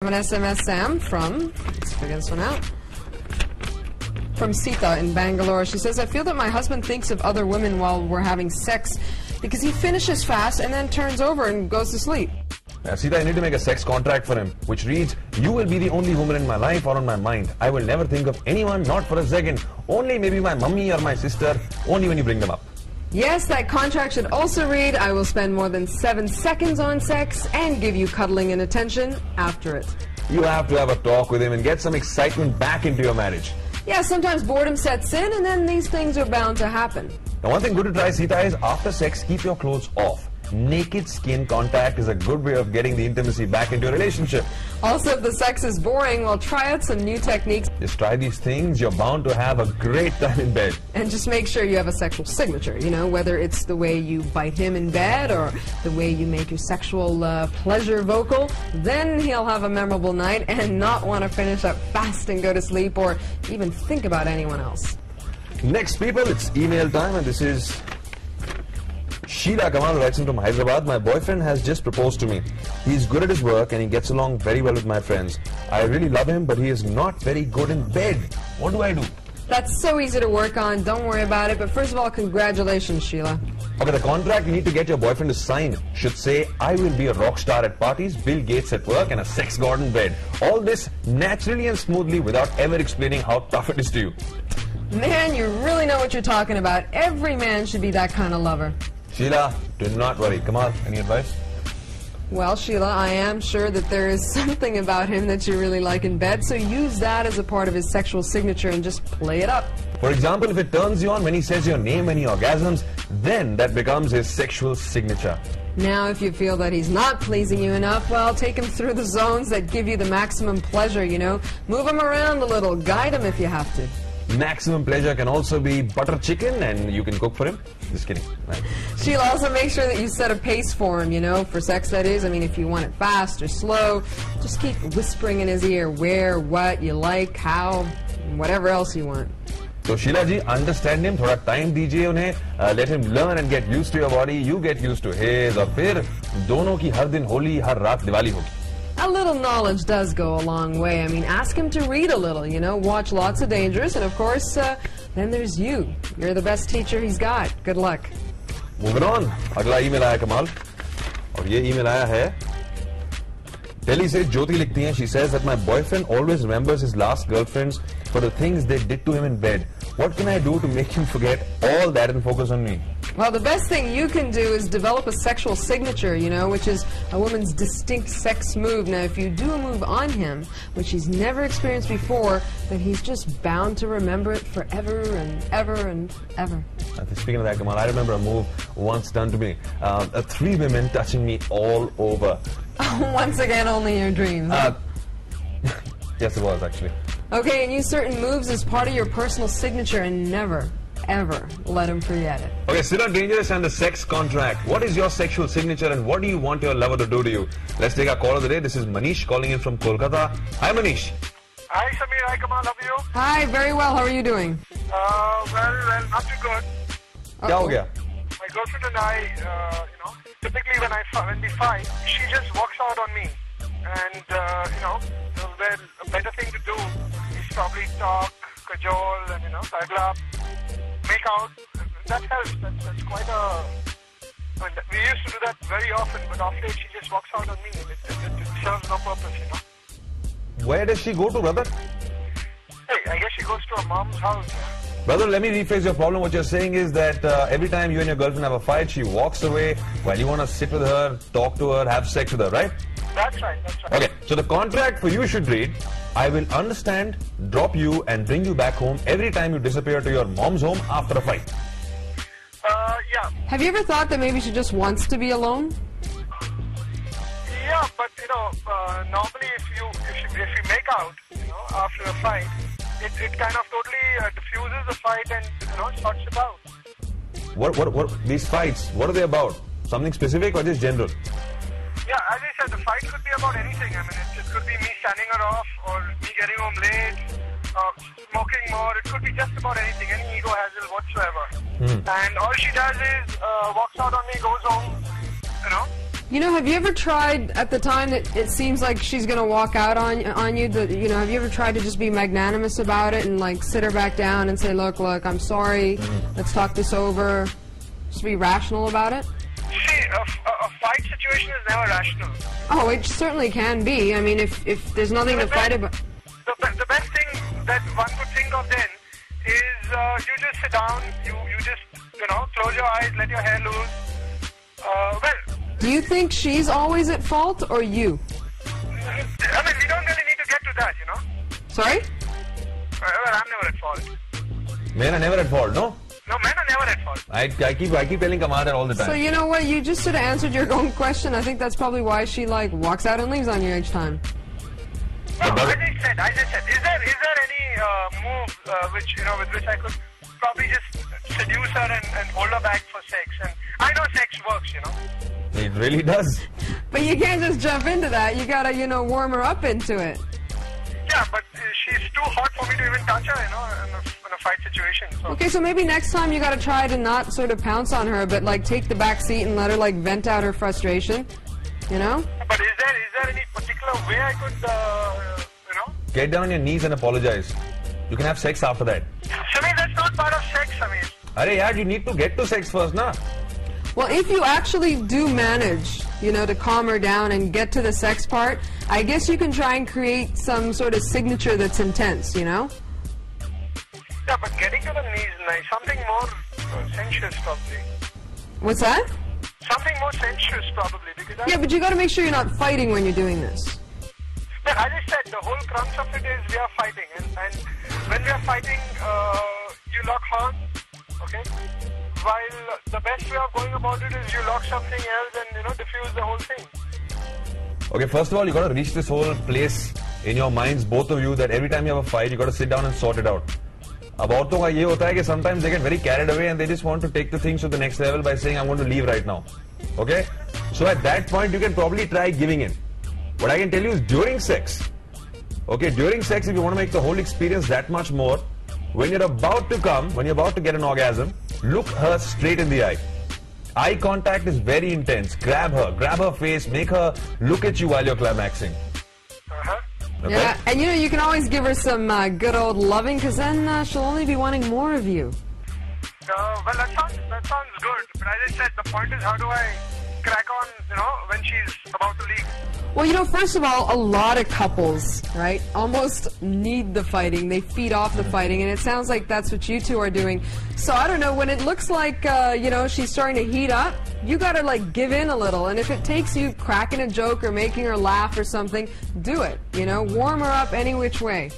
An SMS, Sam, from, let's figure this one out, from Sita in Bangalore. She says, I feel that my husband thinks of other women while we're having sex because he finishes fast and then turns over and goes to sleep. Sita, I need to make a sex contract for him, which reads, you will be the only woman in my life or on my mind. I will never think of anyone, not for a second. Only maybe my mummy or my sister, only when you bring them up. Yes, that contract should also read, I will spend more than 7 seconds on sex and give you cuddling and attention after it. You have to have a talk with him and get some excitement back into your marriage. Yeah, sometimes boredom sets in and then these things are bound to happen. Now, one thing good to try, Sita, is after sex, keep your clothes off. Naked skin contact is a good way of getting the intimacy back into your relationship. Also, if the sex is boring, well, try out some new techniques. Just try these things, you're bound to have a great time in bed. And just make sure you have a sexual signature, you know, whether it's the way you bite him in bed or the way you make your sexual pleasure vocal, then he'll have a memorable night and not want to finish up fast and go to sleep or even think about anyone else. Next, people, it's email time, and this is Sheela Kamal writes in from Hyderabad. My boyfriend has just proposed to me. He's good at his work and he gets along very well with my friends. I really love him, but he is not very good in bed. What do I do? That's so easy to work on. Don't worry about it. But first of all, congratulations, Sheela. Okay, the contract you need to get your boyfriend to sign should say, I will be a rock star at parties, Bill Gates at work, and a sex god in bed. All this naturally and smoothly without ever explaining how tough it is to you. Man, you really know what you're talking about. Every man should be that kind of lover. Sheela, do not worry. Kamal, any advice? Well, Sheela, I am sure that there is something about him that you really like in bed, so use that as a part of his sexual signature and just play it up. For example, if it turns you on when he says your name when he orgasms, then that becomes his sexual signature. Now, if you feel that he's not pleasing you enough, well, take him through the zones that give you the maximum pleasure, you know. Move him around a little, guide him if you have to. Maximum pleasure can also be butter chicken, and you can cook for him. Just kidding. Right. She'll also make sure that you set a pace for him, you know, for sex that is. I mean, if you want it fast or slow, just keep whispering in his ear where, what you like, how, whatever else you want. So Sheela ji, understand him, thoda time dijiye unhe, let him learn and get used to your body, you get used to his, aur fir dono ki har din Holi, har raat Diwali hogi. A little knowledge does go a long way. I mean, ask him to read a little, you know, watch lots of Dangerous, and of course, then there's you. You're the best teacher he's got. Good luck. Moving on. Agla email aaya Kamal. Aur ye email aaya hai Delhi se Jyoti likhti hai. She says that my boyfriend always remembers his last girlfriends for the things they did to him in bed. What can I do to make him forget all that and focus on me? Well, the best thing you can do is develop a sexual signature, you know, which is a woman's distinct sex move. Now, if you do a move on him, which he's never experienced before, then he's just bound to remember it forever and ever and ever. Speaking of that, Kamal, I remember a move once done to me. 3 women touching me all over. Once again, only your dreams. Yes, it was, actually. Okay, and use certain moves as part of your personal signature and never, ever let him forget it. Okay, Sita, Dangerous and the sex contract. What is your sexual signature and what do you want your lover to do to you? Let's take our call of the day. This is Manish calling in from Kolkata. Hi, Manish. Hi, Samir. Hi, Kamal. How are you? Hi, very well. How are you doing? Well, not too good. Kya ho gaya? My girlfriend and I, typically when we fight, she just walks out on me. And, well, a better thing to do is probably talk, cajole, and, cuddle up, make out. That helps. That's quite a... I mean, we used to do that very often, but of late she just walks out on me. It serves no purpose, Where does she go to, brother? Hey, I guess she goes to her mom's house. Brother, let me rephrase your problem. What you're saying is that every time you and your girlfriend have a fight, she walks away while you want to sit with her, talk to her, have sex with her, right? That's right, that's right. Okay, so the contract for you should read, I will understand, drop you and bring you back home every time you disappear to your mom's home after a fight. Yeah. Have you ever thought that maybe she just wants to be alone? Yeah, but normally if you make out, after a fight, it kind of totally diffuses the fight and sorts it out. What these fights? What are they about? Something specific or just general? Yeah, as I said, the fight could be about anything. I mean, it could be me standing her off, or me getting home late, smoking more. It could be just about anything, any ego hassle whatsoever. And all she does is walks out on me, goes home, You know, have you ever tried, at the time that it seems like she's going to walk out on you, you know, have you ever tried to just be magnanimous about it and, like, sit her back down and say, look, I'm sorry, let's talk this over, just be rational about it? See, a fight situation is never rational. Oh, it certainly can be. I mean, if there's nothing to fight about... The best thing that one could think of then is you just sit down, you just, you know, close your eyes, let your hair loose. Do you think she's always at fault, or you? I mean, we don't really need to get to that, you know. Sorry? Well, I'm never at fault. Men are never at fault, no? No, men are never at fault. I keep telling Kamal that all the time. So you know what? You just sort of answered your own question. I think that's probably why she, like, walks out and leaves on you each time. No, I just said, is there any move which, you know, with which I could probably just seduce her and hold her back for sex? And I know sex works, you know. It really does. But you can't just jump into that. You gotta, you know, warm her up into it. Yeah, but she's too hot for me to even touch her, you know, in a fight situation. So. Okay, so maybe next time you gotta try to not sort of pounce on her, but, like, take the back seat and let her, like, vent out her frustration. You know? But is there any particular way I could, you know? Get down on your knees and apologize. You can have sex after that. Sameer, that's not part of sex, Sameer. Arey yaar, you need to get to sex first, na? Well, if you actually do manage, you know, to calm her down and get to the sex part, I guess you can try and create some sort of signature that's intense, you know? Yeah, but getting to the knees is nice. Something more sensuous, probably. What's that? Something more sensuous, probably. Because Yeah, but you gotta make sure you're not fighting when you're doing this. Well, as I said, the whole crux of it is we are fighting. And when we are fighting, you lock horns, okay? While the best way of going about it is you lock something else and, you know, diffuse the whole thing. Okay, first of all, you got to reach this whole place in your minds, both of you, that every time you have a fight, you got to sit down and sort it out. अब औरतों का ये होता है कि sometimes they get very carried away and they just want to take the things to the next level by saying, I'm going to leave right now. Okay? So at that point, you can probably try giving in. What I can tell you is during sex, okay, during sex, if you want to make the whole experience that much more, when you're about to come, when you're about to get an orgasm, look her straight in the eye. Eye contact is very intense. Grab her face, make her look at you while you're climaxing. Okay? Yeah, and you know, you can always give her some good old loving, because then she'll only be wanting more of you. Well, that sounds good. But as I said, the point is, how do I crack on, you know, when she's about to leave? Well, you know, first of all, a lot of couples, right, almost need the fighting. They feed off the fighting, and it sounds like that's what you two are doing. So, I don't know, when it looks like, you know, she's starting to heat up, you gotta, like, give in a little. And if it takes you cracking a joke or making her laugh or something, do it, you know, warm her up any which way.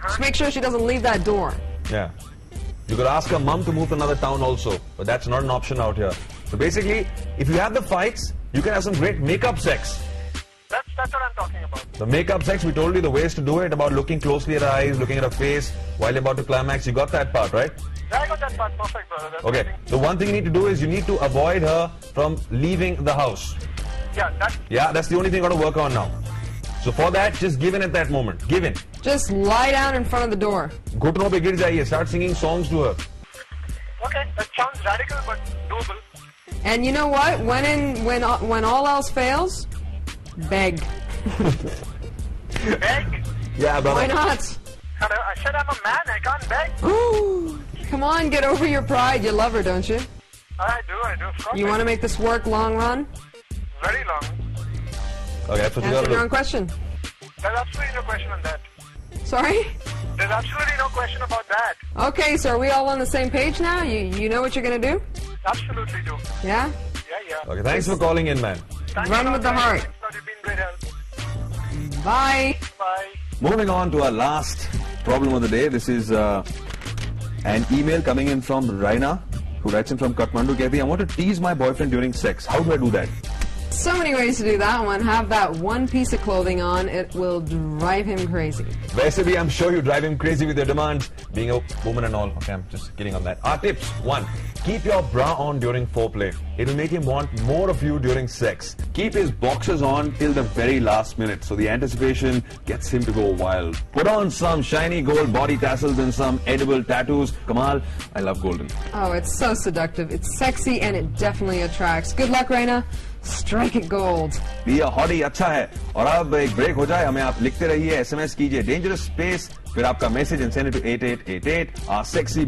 Just make sure she doesn't leave that door. Yeah. You could ask her mum to move to another town also, but that's not an option out here. So basically, if you have the fights, you can have some great make-up sex. That's what I'm talking about. The make-up sex, we told you the ways to do it, about looking closely at her eyes, looking at her face, while you're about to climax. You got that part, right? Yeah, I got that part perfect, brother. That's Okay, the one thing you need to do is you need to avoid her from leaving the house. Yeah, that's the only thing you got to work on now. So for that, just give in at that moment. Give in. Just lie down in front of the door. Ghutno pe gir jaiye. Start singing songs to her. Okay, that sounds radical but doable. And you know what? When all else fails, beg. Beg? Yeah, brother. Why not? Hello, I said I'm a man, I can't beg. Ooh, come on, get over your pride. You love her, don't you? I do. Of course You want to make this work long run? Very long. Okay, that's what you got Answer to your do. own question. There's absolutely no question on that. Sorry? There's absolutely no question about that. Okay, so are we all on the same page now? You know what you're going to do? Absolutely do. Yeah? Yeah. Okay, thanks for calling in, man. Thank Run you with the very heart. much. You've been great help. Bye. Bye. Moving on to our last problem of the day. This is an email coming in from Raina, who writes in from Kathmandu. कहती, I want to tease my boyfriend during sex. How do I do that? So many ways to do that one. Have that one piece of clothing on. It will drive him crazy. वैसे भी I'm sure you drive him crazy with your demands, being a woman and all. Okay, I'm just kidding on that. Our tips. 1. Keep your bra on during foreplay. It'll make him want more of you during sex. Keep his boxers on till the very last minute, so the anticipation gets him to go wild. Put on some shiny gold body tassels and some edible tattoos. Kamal, I love golden. Oh, it's so seductive. It's sexy and it definitely attracts. Good luck, Raina. Strike it gold. बी अ हॉडी अच्छा है। और अब एक break हो जाए, हमें आप लिखते रहिए, SMS कीजिए डेंजरस स्पेस, फिर आपका message and send it to 8888। Sexy